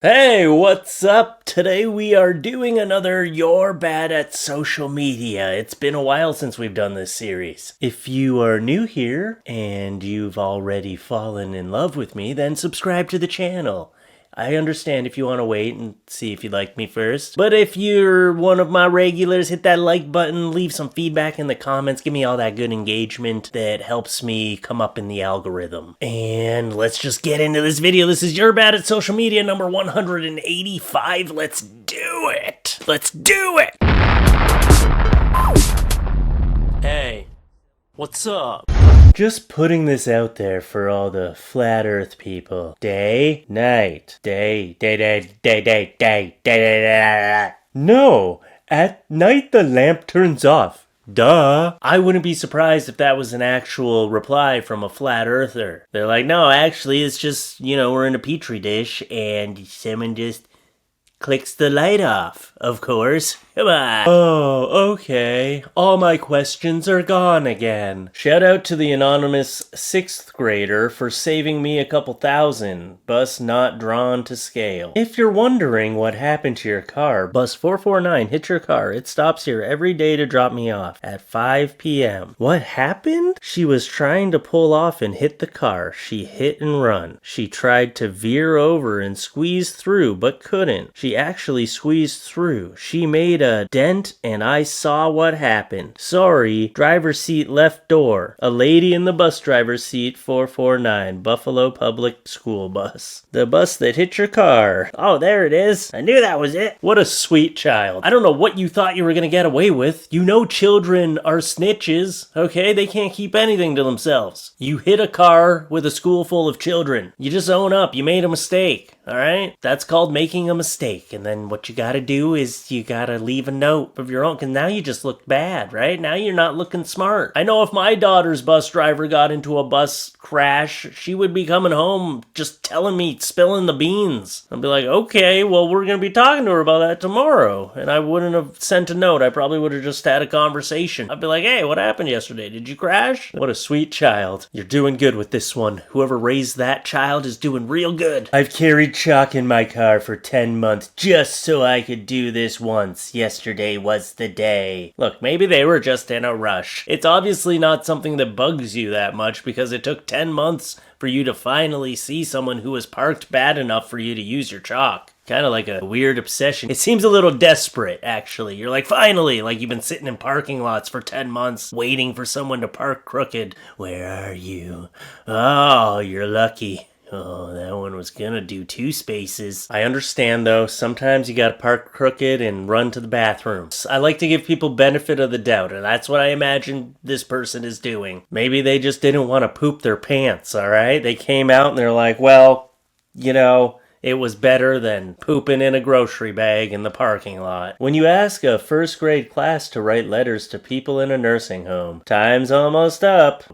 Hey, what's up? Today we are doing another You're Bad at Social Media. It's been a while since we've done this series. If you are new here and you've already fallen in love with me, then subscribe to the channel. I understand if you want to wait and see if you like me first. But if you're one of my regulars, hit that like button, leave some feedback in the comments, give me all that good engagement that helps me come up in the algorithm. And let's just get into this video. This is You're Bad at Social Media number 185. Let's do it. Let's do it. Hey, what's up? Just putting this out there for all the flat earth people. Day, night. Day. No, at night the lamp turns off. Duh. I wouldn't be surprised if that was an actual reply from a flat earther. They're like, no, actually it's just, we're in a petri dish and someone just clicks the light off, of course. Come on. Oh, okay. All my questions are gone again. Shout out to the anonymous 6th grader for saving me a couple thousand. Bus not drawn to scale. If you're wondering what happened to your car, bus 449 hit your car. It stops here every day to drop me off at 5 p.m. What happened? She was trying to pull off and hit the car. She hit and run. She tried to veer over and squeeze through, but couldn't. She actually squeezed through. She made a dent and I saw what happened. Sorry, driver's seat left door. A lady in the bus driver's seat 449, Buffalo Public School Bus. The bus that hit your car. Oh, there it is. I knew that was it. What a sweet child. I don't know what you thought you were gonna get away with. You know children are snitches, okay? They can't keep anything to themselves. You hit a car with a school full of children. You just own up. You made a mistake. Alright? That's called making a mistake. And then what you gotta do is you gotta leave a note of your own, because now you just look bad, right? Now you're not looking smart. I know if my daughter's bus driver got into a bus crash, she would be coming home just telling me, spilling the beans. I'd be like, okay, well, we're gonna be talking to her about that tomorrow. And I wouldn't have sent a note. I probably would have just had a conversation. I'd be like, hey, what happened yesterday? Did you crash? What a sweet child. You're doing good with this one. Whoever raised that child is doing real good. I've carried chalk in my car for 10 months just so I could do this once. Yesterday was the day. Look, maybe they were just in a rush. It's obviously not something that bugs you that much because it took 10 months for you to finally see someone who was parked bad enough for you to use your chalk. Kind of like a weird obsession. It seems a little desperate, actually. You're like, finally! Like you've been sitting in parking lots for 10 months, waiting for someone to park crooked. Where are you? Oh, you're lucky. Oh, that one was gonna do 2 spaces. I understand though, sometimes you gotta park crooked and run to the bathroom. I like to give people benefit of the doubt, and that's what I imagine this person is doing. Maybe they just didn't want to poop their pants, alright? They came out and they're like, well, it was better than pooping in a grocery bag in the parking lot. When you ask a 1st grade class to write letters to people in a nursing home, time's almost up.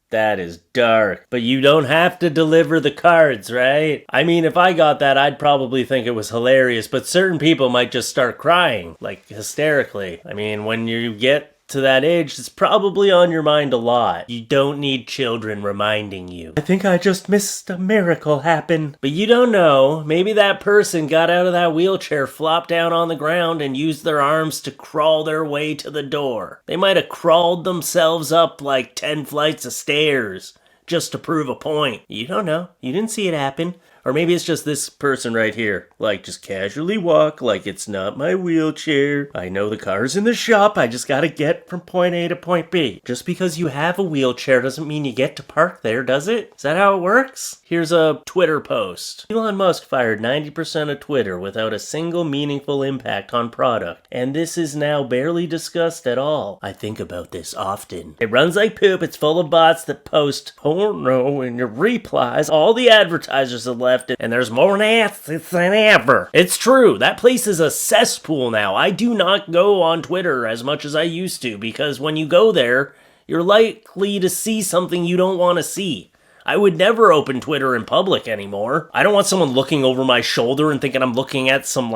That is dark. But you don't have to deliver the cards, right? I mean, if I got that, I'd probably think it was hilarious, but certain people might just start crying, like hysterically. I mean, when you get to that age, it's probably on your mind a lot. You don't need children reminding you. I think I just missed a miracle happen. But you don't know. Maybe that person got out of that wheelchair, flopped down on the ground, and used their arms to crawl their way to the door. They might have crawled themselves up like 10 flights of stairs just to prove a point. You don't know. You didn't see it happen. Or maybe it's just this person right here. Like, just casually walk like it's not my wheelchair. I know the car's in the shop. I just gotta get from point A to point B. Just because you have a wheelchair doesn't mean you get to park there, does it? Is that how it works? Here's a Twitter post. Elon Musk fired 90% of Twitter without a single meaningful impact on product. And this is now barely discussed at all. I think about this often. It runs like poop. It's full of bots that post porno in your replies. All the advertisers have left it, and there's more nasties than ever. It's true. That place is a cesspool now. I do not go on Twitter as much as I used to because when you go there, you're likely to see something you don't want to see. I would never open Twitter in public anymore. I don't want someone looking over my shoulder and thinking I'm looking at some,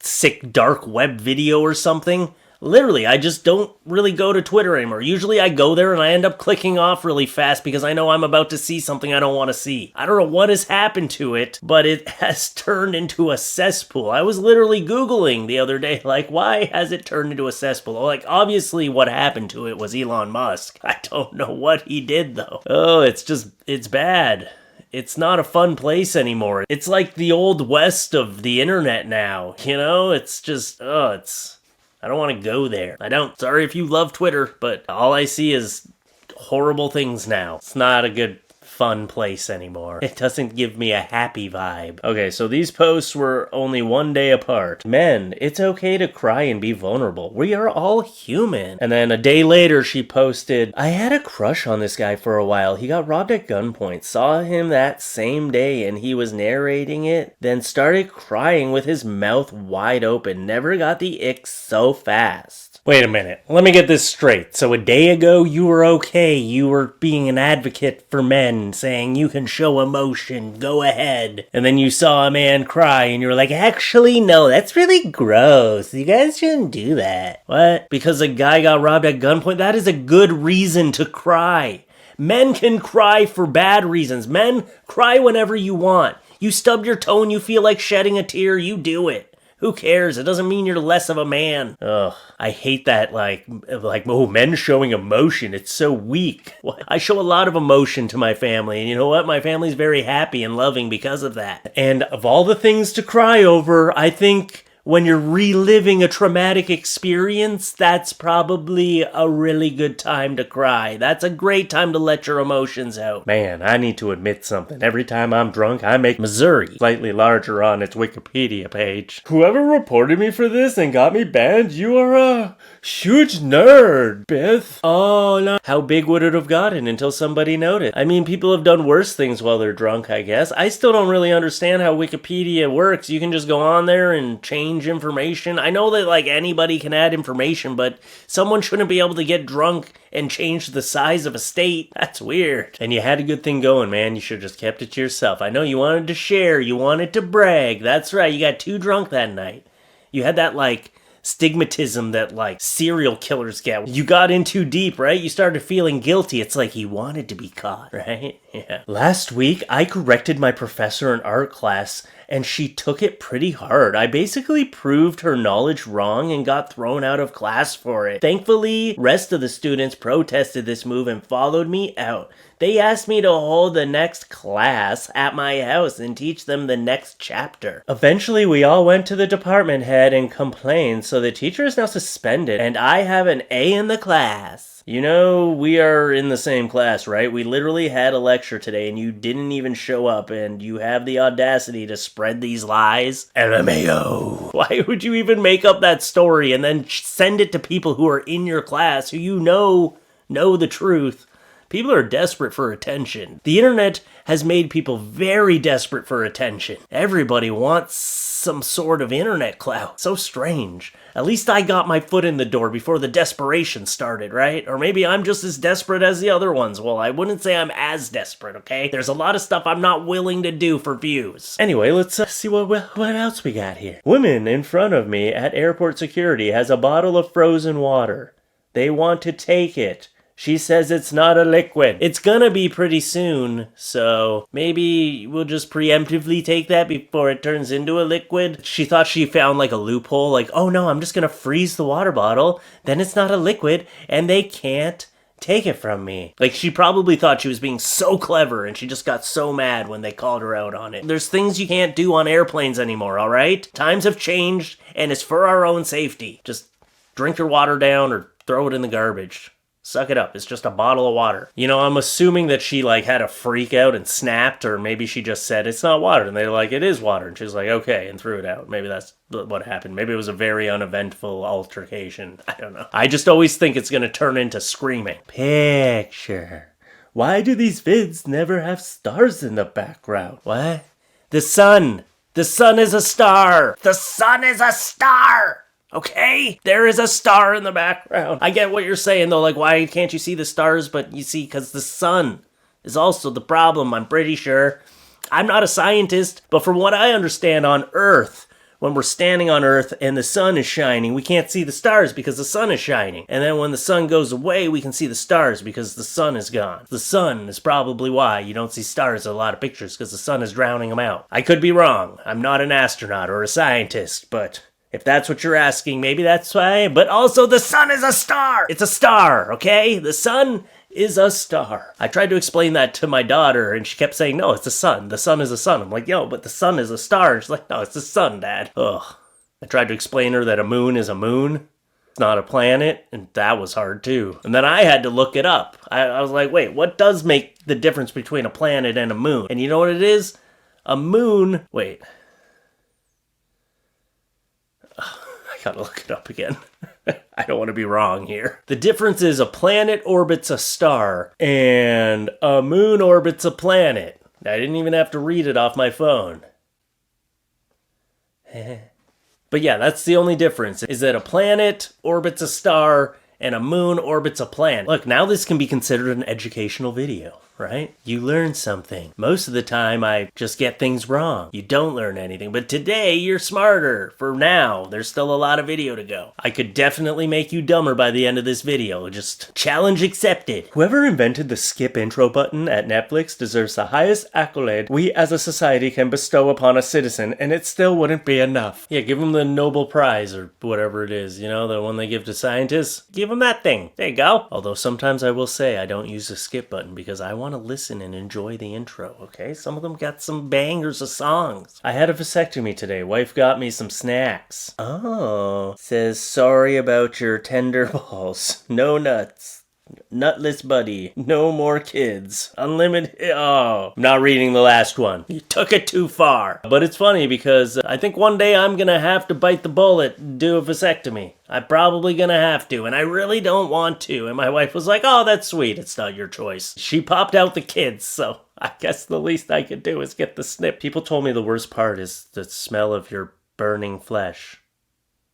sick dark web video or something. Literally, I just don't really go to Twitter anymore. Usually I go there and I end up clicking off really fast because I know I'm about to see something I don't want to see. I don't know what has happened to it, but it has turned into a cesspool. I was literally Googling the other day, like, why has it turned into a cesspool? Like, obviously what happened to it was Elon Musk. I don't know what he did, though. Oh, it's bad. It's not a fun place anymore. It's like the old west of the internet now, you know? It's just, I don't want to go there. I don't. Sorry if you love Twitter, but all I see is horrible things now. It's not a good, fun place anymore. It doesn't give me a happy vibe. Okay, so these posts were only one day apart. Men, it's okay to cry and be vulnerable. We are all human. And then a day later, she posted, I had a crush on this guy for a while. He got robbed at gunpoint. Saw him that same day and he was narrating it. Then started crying with his mouth wide open. Never got the ick so fast. Wait a minute. Let me get this straight. So a day ago, you were okay. You were being an advocate for men, saying you can show emotion, go ahead. And then you saw a man cry and you were like, actually, no, that's really gross. You guys shouldn't do that. What? Because a guy got robbed at gunpoint? That is a good reason to cry. Men can cry for bad reasons. Men, cry whenever you want. You stub your toe and you feel like shedding a tear, you do it. Who cares? It doesn't mean you're less of a man. Ugh, I hate that, like, oh, men showing emotion. It's so weak. What? I show a lot of emotion to my family, and you know what? My family's very happy and loving because of that. And of all the things to cry over, I think when you're reliving a traumatic experience, that's probably a really good time to cry. That's a great time to let your emotions out. Man, I need to admit something. Every time I'm drunk, I make Missouri slightly larger on its Wikipedia page. Whoever reported me for this and got me banned, you are a huge nerd, Beth. Oh, no. How big would it have gotten until somebody noticed? I mean, people have done worse things while they're drunk, I guess. I still don't really understand how Wikipedia works. You can just go on there and change information. I know that like anybody can add information, but someone shouldn't be able to get drunk and change the size of a state. That's weird. And you had a good thing going, man. You should have just kept it to yourself. I know you wanted to share. You wanted to brag. That's right. You got too drunk that night. You had that like stigmatism that like serial killers get. You got in too deep, right? You started feeling guilty. It's like you wanted to be caught, right? Yeah. Last week, I corrected my professor in art class and she took it pretty hard. I basically proved her knowledge wrong and got thrown out of class for it. Thankfully, rest of the students protested this move and followed me out. They asked me to hold the next class at my house and teach them the next chapter. Eventually, we all went to the department head and complained, so the teacher is now suspended, and I have an A in the class. You know, we are in the same class, right? We literally had a lecture today, and you didn't even show up, and you have the audacity to spread these lies? LMAO. Why would you even make up that story and then send it to people who are in your class who you know the truth? People are desperate for attention. The internet has made people very desperate for attention. Everybody wants some sort of internet clout. So strange. At least I got my foot in the door before the desperation started, right? Or maybe I'm just as desperate as the other ones. Well, I wouldn't say I'm as desperate, okay? There's a lot of stuff I'm not willing to do for views. Anyway, let's see what else we got here. Woman in front of me at airport security has a bottle of frozen water. They want to take it. She says it's not a liquid. It's gonna be pretty soon, so maybe we'll just preemptively take that before it turns into a liquid. She thought she found like a loophole, like, oh no, I'm just gonna freeze the water bottle, then it's not a liquid, and they can't take it from me. Like, she probably thought she was being so clever, and she just got so mad when they called her out on it. There's things you can't do on airplanes anymore, alright? Times have changed, and it's for our own safety. Just drink your water down or throw it in the garbage. Suck it up. It's just a bottle of water. You know, I'm assuming that she, like, had a freak out and snapped, or maybe she just said, it's not water. And they're like, it is water. And she's like, okay, and threw it out. Maybe that's what happened. Maybe it was a very uneventful altercation. I don't know. I just always think it's going to turn into screaming. Picture. Why do these vids never have stars in the background? What? The sun. The sun is a star. The sun is a star. Okay? There is a star in the background. I get what you're saying, though. Like, why can't you see the stars? But you see, because the sun is also the problem, I'm pretty sure. I'm not a scientist, but from what I understand on Earth, when we're standing on Earth and the sun is shining, we can't see the stars because the sun is shining. And then when the sun goes away, we can see the stars because the sun is gone. The sun is probably why you don't see stars in a lot of pictures, because the sun is drowning them out. I could be wrong. I'm not an astronaut or a scientist, but if that's what you're asking, maybe that's why. But also, the sun is a star. It's a star, okay? The sun is a star. I tried to explain that to my daughter, and she kept saying, no, it's the sun. The sun is a sun. I'm like, yo, but the sun is a star. And she's like, no, it's the sun, Dad. Ugh. I tried to explain to her that a moon is a moon. It's not a planet, and that was hard too. And then I had to look it up. I was like, wait, what does make the difference between a planet and a moon? And you know what it is? A moon... Wait. I gotta look it up again. I don't want to be wrong here. The difference is a planet orbits a star and a moon orbits a planet. I didn't even have to read it off my phone. But yeah, that's the only difference, is that a planet orbits a star and a moon orbits a planet. Look, now this can be considered an educational video, right? You learn something. Most of the time, I just get things wrong. You don't learn anything. But today, you're smarter. For now, there's still a lot of video to go. I could definitely make you dumber by the end of this video. Just challenge accepted. Whoever invented the skip intro button at Netflix deserves the highest accolade we as a society can bestow upon a citizen, and it still wouldn't be enough. Yeah, give them the Nobel Prize or whatever it is, you know, the one they give to scientists. Give them that thing. There you go. Although sometimes I will say I don't use the skip button because I want to listen and enjoy the intro, okay? Some of them got some bangers of songs. I had a vasectomy today. Wife got me some snacks. Oh. Says, sorry about your tender balls. No nuts. Nutless buddy. No more kids. Unlimited. Oh. I'm not reading the last one. You took it too far. But it's funny because I think one day I'm gonna have to bite the bullet and do a vasectomy. I'm probably gonna have to, and I really don't want to. And my wife was like, oh, that's sweet. It's not your choice. She popped out the kids, so I guess the least I could do is get the snip. People told me the worst part is the smell of your burning flesh.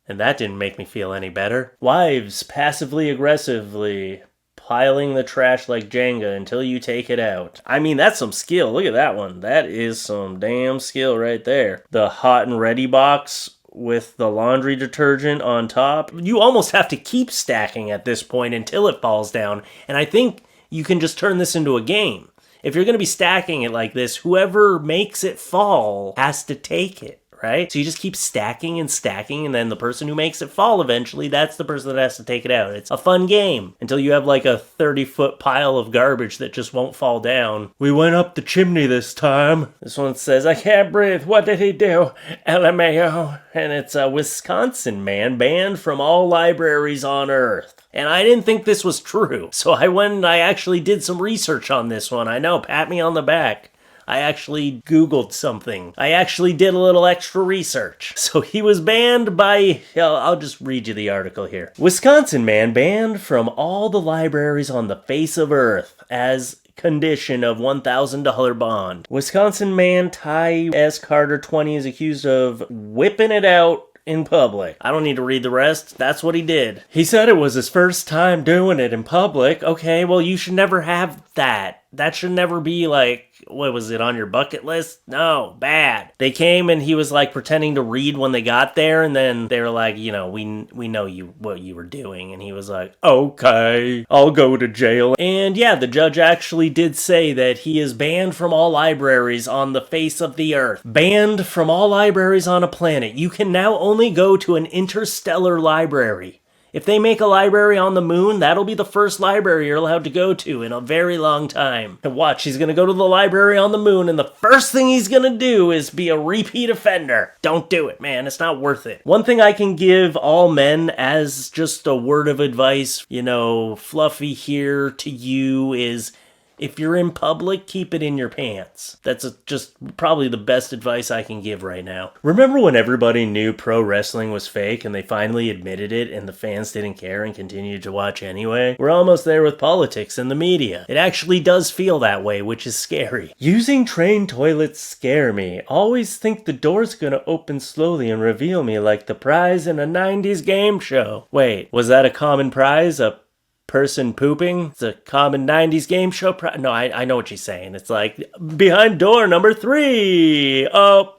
And that didn't make me feel any better. Wives passively aggressively piling the trash like Jenga until you take it out. I mean, that's some skill. Look at that one. That is some damn skill right there. The hot and ready box with the laundry detergent on top. You almost have to keep stacking at this point until it falls down. And I think you can just turn this into a game. If you're going to be stacking it like this, whoever makes it fall has to take it. Right? So you just keep stacking and stacking, and then the person who makes it fall eventually, that's the person that has to take it out. It's a fun game until you have like a 30-foot pile of garbage that just won't fall down. We went up the chimney this time. This one says, I can't breathe. What did he do? LMAO. And it's a Wisconsin man banned from all libraries on Earth. And I didn't think this was true. So I went and I actually did some research on this one. I know, pat me on the back. I actually Googled something. I actually did a little extra research. So he was banned by... I'll just read you the article here. Wisconsin man banned from all the libraries on the face of Earth as condition of $1,000 bond. Wisconsin man Ty S. Carter, 20, is accused of whipping it out in public. I don't need to read the rest. That's what he did. He said it was his first time doing it in public. Okay, well, you should never have that. That should never be like, what was it, on your bucket list? No, bad. They came and he was like pretending to read when they got there, and then they were like, you know, we know what you were doing. And he was like, okay, I'll go to jail. And yeah, the judge actually did say that he is banned from all libraries on the face of the earth. Banned from all libraries on a planet. You can now only go to an interstellar library. If they make a library on the moon, that'll be the first library you're allowed to go to in a very long time. And watch, he's gonna go to the library on the moon, and the first thing he's gonna do is be a repeat offender. Don't do it, man. It's not worth it. One thing I can give all men as just a word of advice, you know, Fluffy here to you is... if you're in public, keep it in your pants. That's just probably the best advice I can give right now. Remember when everybody knew pro wrestling was fake and they finally admitted it and the fans didn't care and continued to watch anyway? We're almost there with politics and the media. It actually does feel that way, which is scary. Using train toilets scare me. Always think the door's gonna open slowly and reveal me like the prize in a 90s game show. Wait, was that a common prize? A person pooping. It's a common 90s game show. No, I know what she's saying. It's like, behind door number 3. Oh,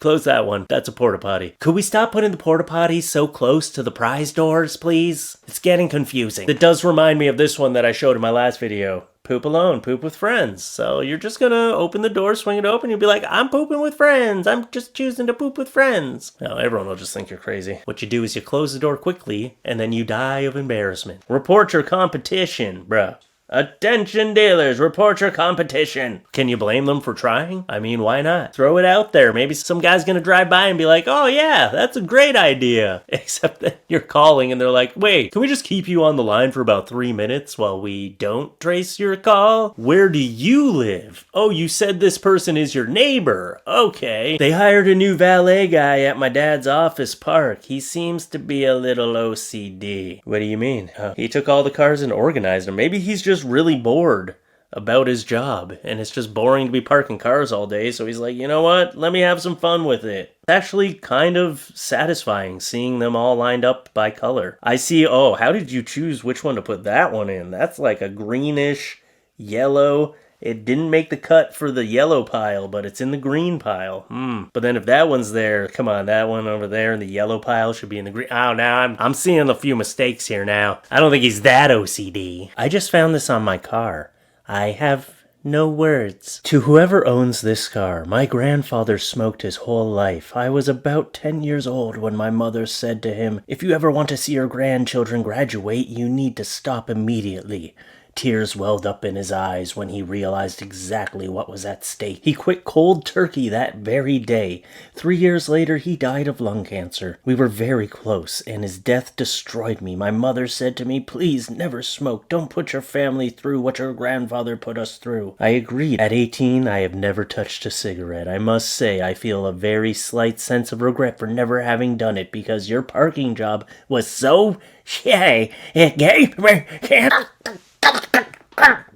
close that one. That's a porta potty. Could we stop putting the porta potties so close to the prize doors, please? It's getting confusing. It does remind me of this one that I showed in my last video. Poop alone, poop with friends. So you're just gonna open the door, swing it open, you'll be like, I'm pooping with friends. I'm just choosing to poop with friends. No, everyone will just think you're crazy. What you do is you close the door quickly, and then you die of embarrassment. Report your competition, bruh. Attention dealers, report your competition. Can you blame them for trying? I mean, why not? Throw it out there. Maybe some guy's gonna drive by and be like, oh yeah, that's a great idea. Except that you're calling and they're like, wait, can we just keep you on the line for about 3 minutes while we don't trace your call? Where do you live? Oh, you said this person is your neighbor. Okay. They hired a new valet guy at my dad's office park. He seems to be a little OCD. What do you mean? He took all the cars and organized them. Maybe he's just really bored about his job and it's just boring to be parking cars all day, so he's like, you know what, let me have some fun with it. It's actually kind of satisfying seeing them all lined up by color. I see, oh, how did you choose which one to put that one in? That's like a greenish yellow. It didn't make the cut for the yellow pile, but it's in the green pile. But then if that one's there, come on, that one over there in the yellow pile should be in the green. Oh, now I'm seeing a few mistakes here now. I don't think he's that OCD. I just found this on my car. I have no words. To whoever owns this car, my grandfather smoked his whole life. I was about 10 years old when my mother said to him, if you ever want to see your grandchildren graduate, you need to stop immediately. Tears welled up in his eyes when he realized exactly what was at stake. He quit cold turkey that very day. 3 years later, he died of lung cancer. We were very close, and his death destroyed me. My mother said to me, please never smoke. Don't put your family through what your grandfather put us through. I agreed. At 18, I have never touched a cigarette. I must say, I feel a very slight sense of regret for never having done it because your parking job was so shitty. It gave me cancer.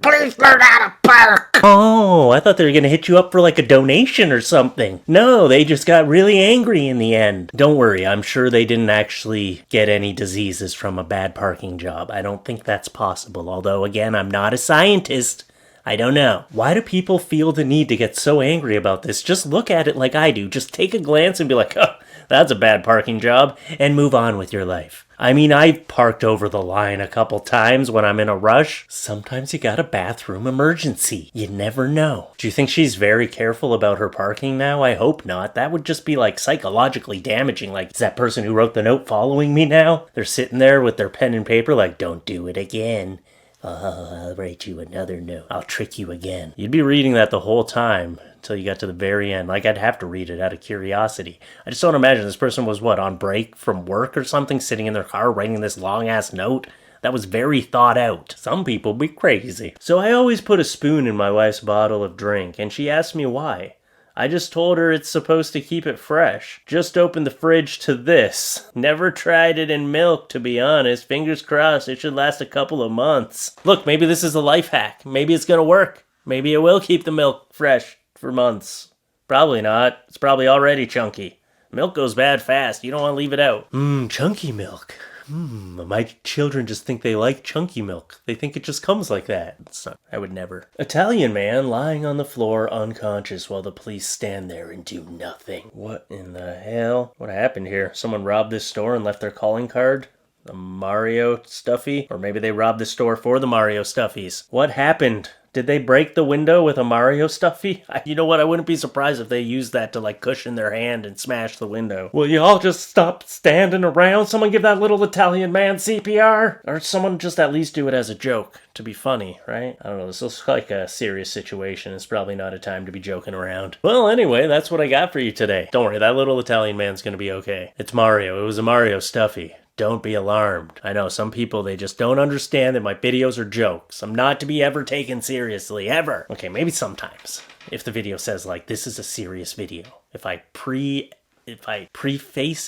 Please learn how to park. Oh, I thought they were going to hit you up for like a donation or something. No, they just got really angry in the end. Don't worry, I'm sure they didn't actually get any diseases from a bad parking job. I don't think that's possible. Although, again, I'm not a scientist. I don't know. Why do people feel the need to get so angry about this? Just look at it like I do. Just take a glance and be like, oh, that's a bad parking job, and move on with your life. I mean, I've parked over the line a couple times when I'm in a rush. Sometimes you got a bathroom emergency. You never know. Do you think she's very careful about her parking now? I hope not. That would just be like psychologically damaging. Like, is that person who wrote the note following me now? They're sitting there with their pen and paper like, don't do it again. I'll write you another note. I'll trick you again. You'd be reading that the whole time until you got to the very end. Like, I'd have to read it out of curiosity. I just don't imagine this person was, on break from work or something, sitting in their car writing this long-ass note. That was very thought out. Some people be crazy. So I always put a spoon in my wife's bottle of drink, and she asked me why. I just told her it's supposed to keep it fresh. Just opened the fridge to this. Never tried it in milk, to be honest. Fingers crossed, it should last a couple of months. Look, maybe this is a life hack. Maybe it's gonna work. Maybe it will keep the milk fresh for months. Probably not. It's probably already chunky. Milk goes bad fast. You don't want to leave it out. Chunky milk. My children just think they like chunky milk. They think it just comes like that. It's not, I would never. Italian man lying on the floor unconscious while the police stand there and do nothing. What in the hell? What happened here? Someone robbed this store and left their calling card? The Mario Stuffy? Or maybe they robbed the store for the Mario Stuffies. What happened? Did they break the window with a Mario Stuffy? You know what? I wouldn't be surprised if they used that to like cushion their hand and smash the window. Will you all just stop standing around? Someone give that little Italian man CPR? Or someone just at least do it as a joke to be funny, right? I don't know. This looks like a serious situation. It's probably not a time to be joking around. Well, anyway, that's what I got for you today. Don't worry, that little Italian man's gonna be okay. It's Mario. It was a Mario Stuffy. Don't be alarmed. I know some people, they just don't understand that my videos are jokes. I'm not to be ever taken seriously, ever. Okay, maybe sometimes. If the video says like, this is a serious video. If I preface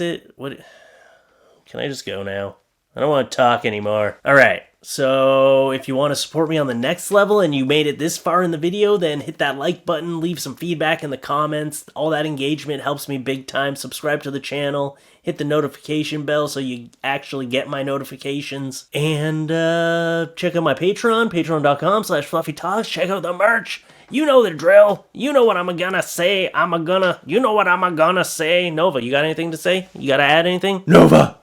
it, what? Can I just go now? I don't want to talk anymore. All right. So if you want to support me on the next level and you made it this far in the video, then hit that like button, leave some feedback in the comments. All that engagement helps me big time. Subscribe to the channel, hit the notification bell so you actually get my notifications. And check out my Patreon, patreon.com/FLuffeeTalks. Check out the merch. You know the drill. You know what I'm gonna say. You know what I'm gonna say. Nova, you got anything to say? You gotta add anything? Nova!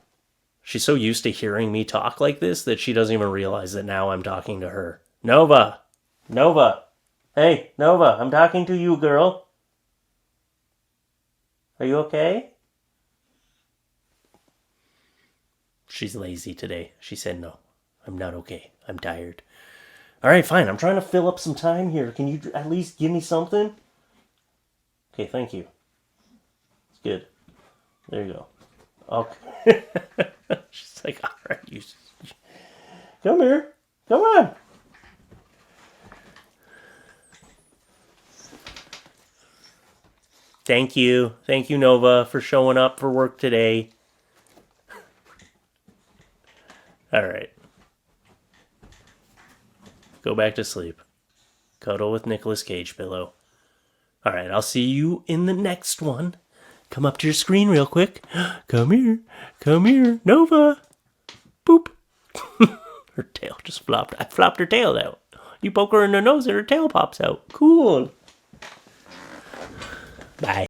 She's so used to hearing me talk like this that she doesn't even realize that now I'm talking to her. Nova! Nova! Hey, Nova, I'm talking to you, girl. Are you okay? She's lazy today. She said no. I'm not okay. I'm tired. Alright, fine. I'm trying to fill up some time here. Can you at least give me something? Okay, thank you. It's good. There you go. Okay. She's like, alright, you come here. Come on. Thank you. Thank you, Nova, for showing up for work today. Alright. Go back to sleep. Cuddle with Nicolas Cage pillow. Alright, I'll see you in the next one. Come up to your screen real quick. Come here. Come here. Nova. Boop. Her tail just flopped. I flopped her tail out. You poke her in the nose and her tail pops out. Cool. Bye.